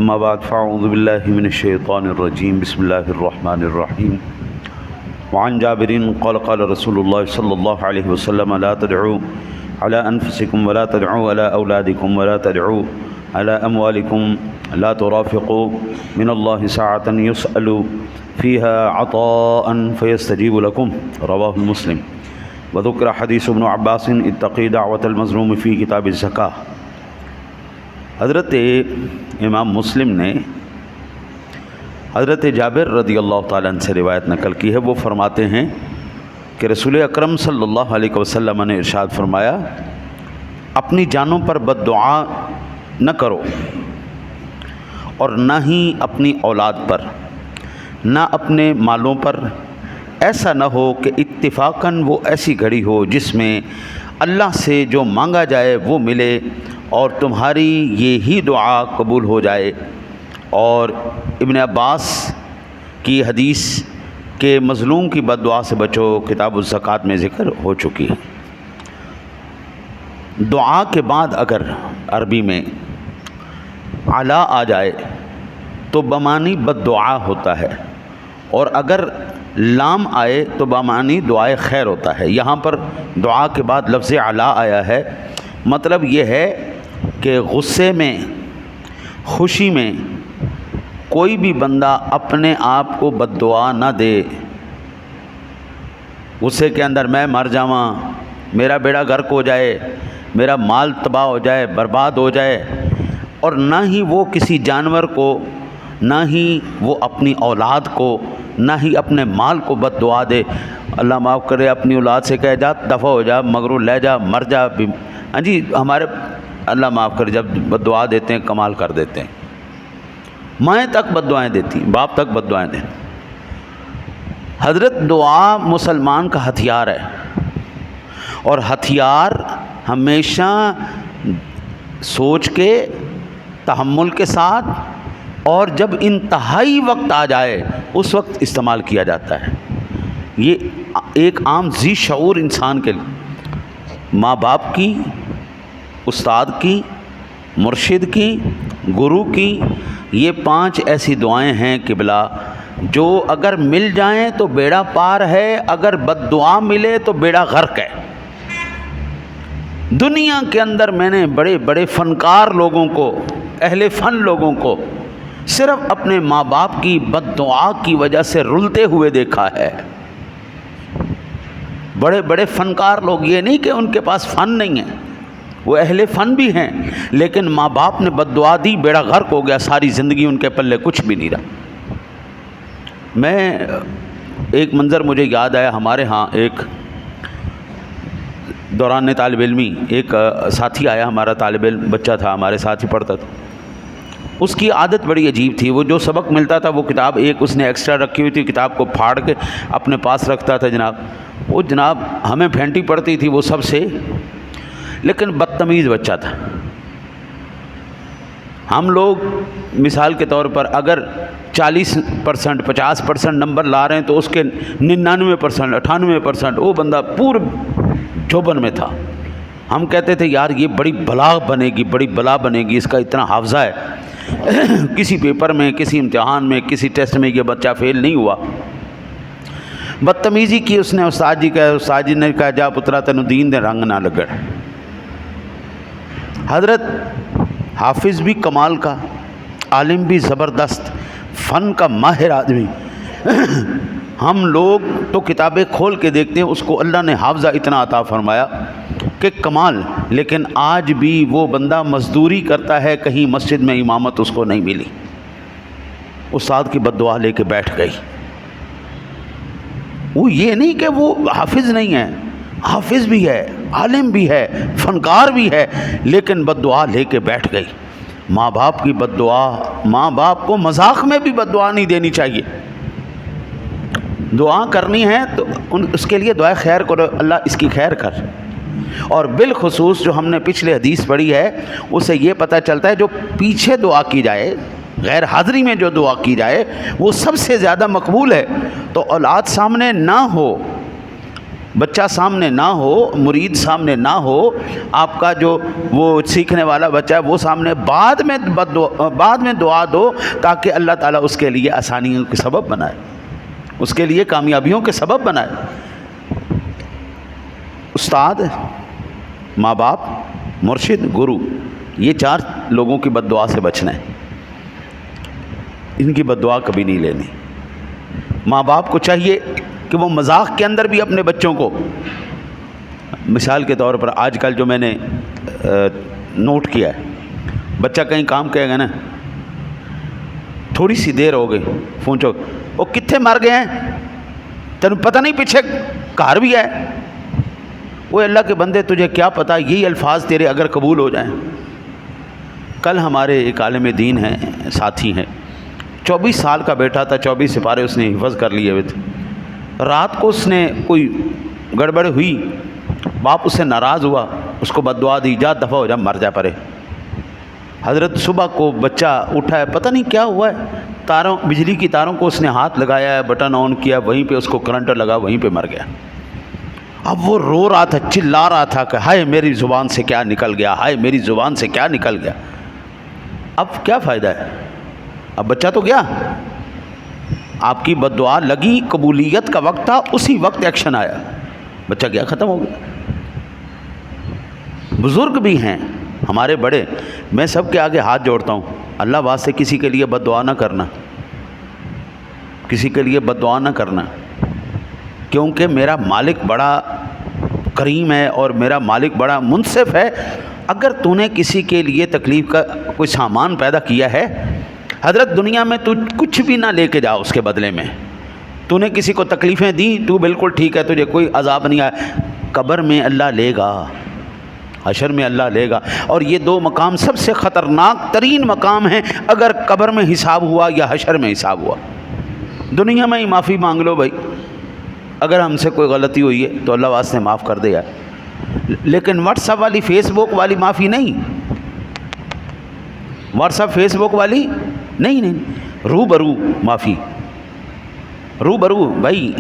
اما بعد فاعوذ باللہ من الشیطان الرجیم بسم اللہ الرحمن الرحیم وعن جابر قال قال رسول اللہ صلی اللہ علیہ وسلم لا تدعوا على انفسکم ولا تدعوا على اولادکم ولا تدعوا على اموالکم لا ترافقوا من اللہ ساعة يسأل فيها عطاء فيستجيب لكم رواہ مسلم وذکر حدیث ابن عباس اتقی دعوت المظلوم فی کتاب الزکاة۔ حضرت امام مسلم نے حضرت جابر رضی اللہ تعالیٰ عنہ سے روایت نقل کی ہے۔ وہ فرماتے ہیں کہ رسول اکرم صلی اللہ علیہ وسلم نے ارشاد فرمایا، اپنی جانوں پر بد دعا نہ کرو اور نہ ہی اپنی اولاد پر، نہ اپنے مالوں پر۔ ایسا نہ ہو کہ اتفاقاً وہ ایسی گھڑی ہو جس میں اللہ سے جو مانگا جائے وہ ملے اور تمہاری یہی دعا قبول ہو جائے۔ اور ابن عباس کی حدیث کہ مظلوم کی بد دعا سے بچو کتاب الزکوٰۃ میں ذکر ہو چکی ہے۔ دعا کے بعد اگر عربی میں علا آ جائے تو بمعنی بد دعا ہوتا ہے، اور اگر لام آئے تو بمعنی دعائے خیر ہوتا ہے۔ یہاں پر دعا کے بعد لفظ علا آیا ہے، مطلب یہ ہے کہ غصے میں، خوشی میں کوئی بھی بندہ اپنے آپ کو بد دعا نہ دے۔ غصے کے اندر میں مر جاواں، میرا بیڑا غرق ہو جائے، میرا مال تباہ ہو جائے، برباد ہو جائے، اور نہ ہی وہ کسی جانور کو، نہ ہی وہ اپنی اولاد کو، نہ ہی اپنے مال کو بد دعا دے۔ اللہ معاف کرے، اپنی اولاد سے کہے جا دفع ہو جا، مغرور لے جا، مر جا۔ ہاں جی، ہمارے اللہ معاف کرے جب بد دعا دیتے ہیں کمال کر دیتے ہیں۔ مائیں تک بد دعائیں دیتی، باپ تک بد دعائیں دیں۔ حضرت دعا مسلمان کا ہتھیار ہے، اور ہتھیار ہمیشہ سوچ کے، تحمل کے ساتھ، اور جب انتہائی وقت آ جائے اس وقت استعمال کیا جاتا ہے۔ یہ ایک عام ذی شعور انسان کے لیے ماں باپ کی، استاد کی، مرشد کی، گرو کی، یہ 5 ایسی دعائیں ہیں قبلہ جو اگر مل جائیں تو بیڑا پار ہے، اگر بد دعا ملے تو بیڑا غرق ہے۔ دنیا کے اندر میں نے بڑے بڑے فنکار لوگوں کو، اہل فن لوگوں کو صرف اپنے ماں باپ کی بد دعا کی وجہ سے رلتے ہوئے دیکھا ہے۔ بڑے بڑے فنکار لوگ، یہ نہیں کہ ان کے پاس فن نہیں ہے، وہ اہل فن بھی ہیں، لیکن ماں باپ نے بد دعا دی، بیڑا غرق ہو گیا، ساری زندگی ان کے پلے کچھ بھی نہیں رہا۔ میں ایک منظر مجھے یاد آیا، ہمارے ہاں ایک دوران طالب علمی ایک ساتھی آیا، ہمارا طالب علم بچہ تھا، ہمارے ساتھ ہی پڑھتا تھا۔ اس کی عادت بڑی عجیب تھی، وہ جو سبق ملتا تھا وہ کتاب ایک اس نے ایکسٹرا رکھی ہوئی تھی، کتاب کو پھاڑ کے اپنے پاس رکھتا تھا جناب۔ وہ جناب ہمیں پھینٹی پڑتی تھی وہ سب سے، لیکن بدتمیز بچہ تھا۔ ہم لوگ مثال کے طور پر اگر 40%، 50% نمبر لا رہے ہیں تو اس کے 99%، 98% وہ بندہ پورے جوبن میں تھا۔ ہم کہتے تھے یار یہ بڑی بلا بنے گی، بڑی بلا بنے گی، اس کا اتنا حافظہ ہے، کسی پیپر میں، کسی امتحان میں، کسی ٹیسٹ میں یہ بچہ فیل نہیں ہوا۔ بدتمیزی کی اس نے، استاد جی کا، استاد جی نے کہا جا پترا تینوں دین دے رنگ نہ لگڑ۔ حضرت حافظ بھی کمال کا، عالم بھی زبردست، فن کا ماہر آدمی، ہم لوگ تو کتابیں کھول کے دیکھتے ہیں، اس کو اللہ نے حافظہ اتنا عطا فرمایا کہ کمال، لیکن آج بھی وہ بندہ مزدوری کرتا ہے، کہیں مسجد میں امامت اس کو نہیں ملی، استاد کی بد دعا لے کے بیٹھ گئی۔ وہ یہ نہیں کہ وہ حافظ نہیں ہے، حافظ بھی ہے، عالم بھی ہے، فنکار بھی ہے، لیکن بد دعا لے کے بیٹھ گئی۔ ماں باپ کی بد دعا، ماں باپ کو مذاق میں بھی بد دعا نہیں دینی چاہیے۔ دعا کرنی ہے تو اس کے لیے دعائے خیر کرو، اللہ اس کی خیر کر۔ اور بالخصوص جو ہم نے پچھلے حدیث پڑھی ہے اس سے یہ پتہ چلتا ہے جو پیچھے دعا کی جائے، غیر حاضری میں جو دعا کی جائے وہ سب سے زیادہ مقبول ہے۔ تو اولاد سامنے نہ ہو بچہ سامنے نہ ہو، مرید سامنے نہ ہو، آپ کا جو وہ سیکھنے والا بچہ ہے وہ سامنے، بعد میں دعا دو تاکہ اللہ تعالیٰ اس کے لیے آسانیوں کے سبب بنائے، اس کے لیے کامیابیوں کے سبب بنائے۔ استاد، ماں باپ، مرشد، گرو، یہ 4 لوگوں کی بد دعا سے بچنا ہے، ان کی بد دعا کبھی نہیں لینی۔ ماں باپ کو چاہیے کہ وہ مذاق کے اندر بھی اپنے بچوں کو، مثال کے طور پر آج کل جو میں نے نوٹ کیا ہے، بچہ کہیں کام کہے گا نا، تھوڑی سی دیر ہو گئی، فون چو، وہ کتنے مر گئے ہیں، تینوں پتہ نہیں پیچھے گھر بھی ہے؟ وہ اللہ کے بندے تجھے کیا پتہ یہی الفاظ تیرے اگر قبول ہو جائیں۔ کل ہمارے ایک عالم دین ہیں، ساتھی ہیں، 24 سال کا بیٹا تھا، 24 سپارے اس نے حفظ کر لیے ہوئے تھے۔ رات کو اس نے کوئی گڑبڑ ہوئی، باپ اس سے ناراض ہوا، اس کو بد دعا دی، جا دفع ہو جا، مر جا پرے۔ حضرت صبح کو بچہ اٹھا ہے، پتہ نہیں کیا ہوا ہے، بجلی کی تاروں کو اس نے ہاتھ لگایا ہے، بٹن آن کیا، وہیں پہ اس کو کرنٹ لگا، وہیں پہ مر گیا۔ اب وہ رو رہا تھا، چلا رہا تھا کہ ہائے میری زبان سے کیا نکل گیا، ہائے میری زبان سے کیا نکل گیا۔ اب کیا فائدہ ہے، اب بچہ تو گیا، آپ کی بد دعا لگی، قبولیت کا وقت تھا، اسی وقت ایکشن آیا، بچہ گیا، ختم ہو گیا۔ بزرگ بھی ہیں ہمارے بڑے، میں سب کے آگے ہاتھ جوڑتا ہوں، اللہ واسطے کسی کے لیے بد دعا نہ کرنا، کسی کے لیے بد دعا نہ کرنا، کیونکہ میرا مالک بڑا کریم ہے اور میرا مالک بڑا منصف ہے۔ اگر تو نے کسی کے لیے تکلیف کا کوئی سامان پیدا کیا ہے، حضرت دنیا میں تو کچھ بھی نہ لے کے جا، اس کے بدلے میں تو نے کسی کو تکلیفیں دی، تو بالکل ٹھیک ہے، تجھے کوئی عذاب نہیں آیا، قبر میں اللہ لے گا، حشر میں اللہ لے گا۔ اور یہ 2 مقام سب سے خطرناک ترین مقام ہیں، اگر قبر میں حساب ہوا یا حشر میں حساب ہوا۔ دنیا میں ہی معافی مانگ لو بھائی، اگر ہم سے کوئی غلطی ہوئی ہے تو اللہ واسطے معاف کر دے یار، لیکن واٹس ایپ والی، فیس بک والی معافی نہیں، واٹس ایپ فیس بک والی نہیں، روبرو معافی، روبرو، بھائی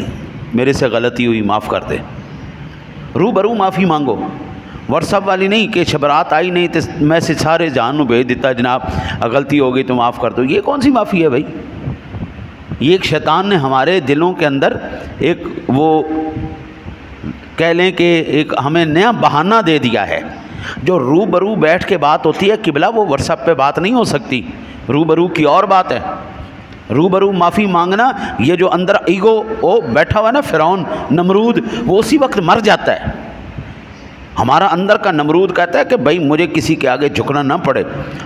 میرے سے غلطی ہوئی معاف کر دے، روبرو معافی مانگو، واٹس ایپ والی نہیں کہ شبرات آئی نہیں تو میسج سارے جہان نو بھیج دیتا، جناب غلطی ہو گئی تو معاف کر دو۔ یہ کون سی معافی ہے بھائی؟ یہ ایک شیطان نے ہمارے دلوں کے اندر ایک وہ کہہ لیں کہ ایک ہمیں نیا بہانہ دے دیا ہے۔ جو روبرو بیٹھ کے بات ہوتی ہے قبلہ، وہ واٹس ایپ پہ بات نہیں ہو سکتی، روبرو کی اور بات ہے۔ روبرو معافی مانگنا، یہ جو اندر ایگو وہ بیٹھا ہوا ہے نا، فرعون، نمرود، وہ اسی وقت مر جاتا ہے۔ ہمارا اندر کا نمرود کہتا ہے کہ بھائی مجھے کسی کے آگے جھکنا نہ پڑے،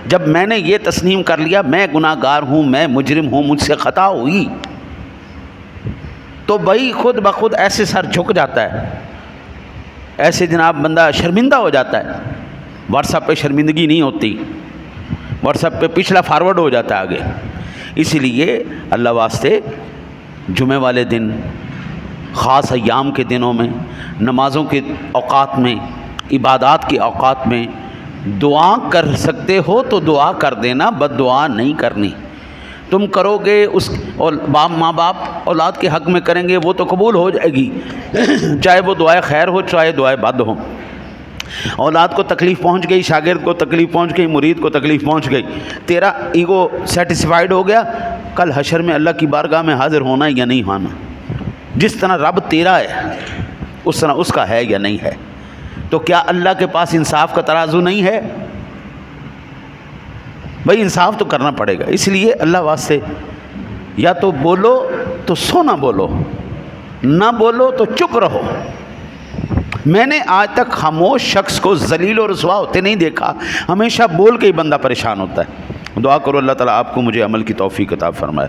جب میں نے یہ تسلیم کر لیا میں گناہ گار ہوں، میں مجرم ہوں، مجھ سے خطا ہوئی، تو بھائی خود بخود ایسے سر جھک جاتا ہے، ایسے جناب بندہ شرمندہ ہو جاتا ہے۔ واٹس ایپ پہ شرمندگی نہیں ہوتی، واٹس ایپ پہ پچھلا فارورڈ ہو جاتا ہے آگے۔ اسی لیے اللہ واسطے جمعے والے دن، خاص ایام کے دنوں میں، نمازوں کے اوقات میں، عبادات کے اوقات میں دعا کر سکتے ہو تو دعا کر دینا، بد دعا نہیں کرنی۔ تم کرو گے اس، اور ماں باپ اولاد کے حق میں کریں گے، وہ تو قبول ہو جائے گی، چاہے وہ دعائے خیر ہو چاہے دعائے بد ہو۔ اولاد کو تکلیف پہنچ گئی، شاگرد کو تکلیف پہنچ گئی، مرید کو تکلیف پہنچ گئی، تیرا ایگو سیٹسفائیڈ ہو گیا، کل حشر میں اللہ کی بارگاہ میں حاضر ہونا یا نہیں ہونا، جس طرح رب تیرا ہے اس طرح اس کا ہے یا نہیں ہے۔ تو کیا اللہ کے پاس انصاف کا ترازو نہیں ہے؟ بھائی انصاف تو کرنا پڑے گا۔ اس لیے اللہ واسطے یا تو بولو تو سونا بولو، نہ بولو تو چپ رہو۔ میں نے آج تک خاموش شخص کو ذلیل و رسوا ہوتے نہیں دیکھا، ہمیشہ بول کے ہی بندہ پریشان ہوتا ہے۔ دعا کرو اللہ تعالیٰ آپ کو مجھے عمل کی توفیق عطا فرمائے۔